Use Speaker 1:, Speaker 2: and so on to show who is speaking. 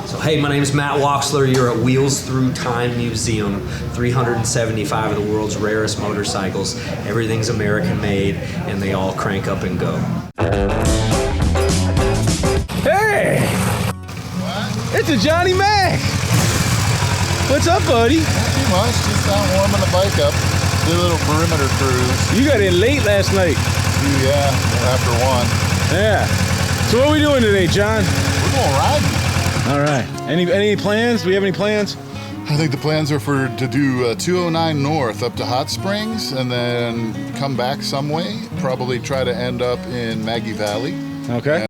Speaker 1: So hey, my name is Matt Woxler. You're at Wheels Through Time Museum. 375 of the world's rarest motorcycles. Everything's American made, and they all crank up and go.
Speaker 2: Hey!
Speaker 3: What?
Speaker 2: It's a Johnny Mac! What's up, buddy?
Speaker 3: Not too much, just out warming the bike up. Do a little perimeter cruise.
Speaker 2: You got in late last night.
Speaker 3: Yeah, after 1.
Speaker 2: Yeah. So what are we doing today, John?
Speaker 3: We're going riding.
Speaker 2: All right. Any plans? Do we have any plans?
Speaker 3: I think the plans are to do 209 north up to Hot Springs and then come back some way. Probably try to end up in Maggie Valley.
Speaker 2: Okay.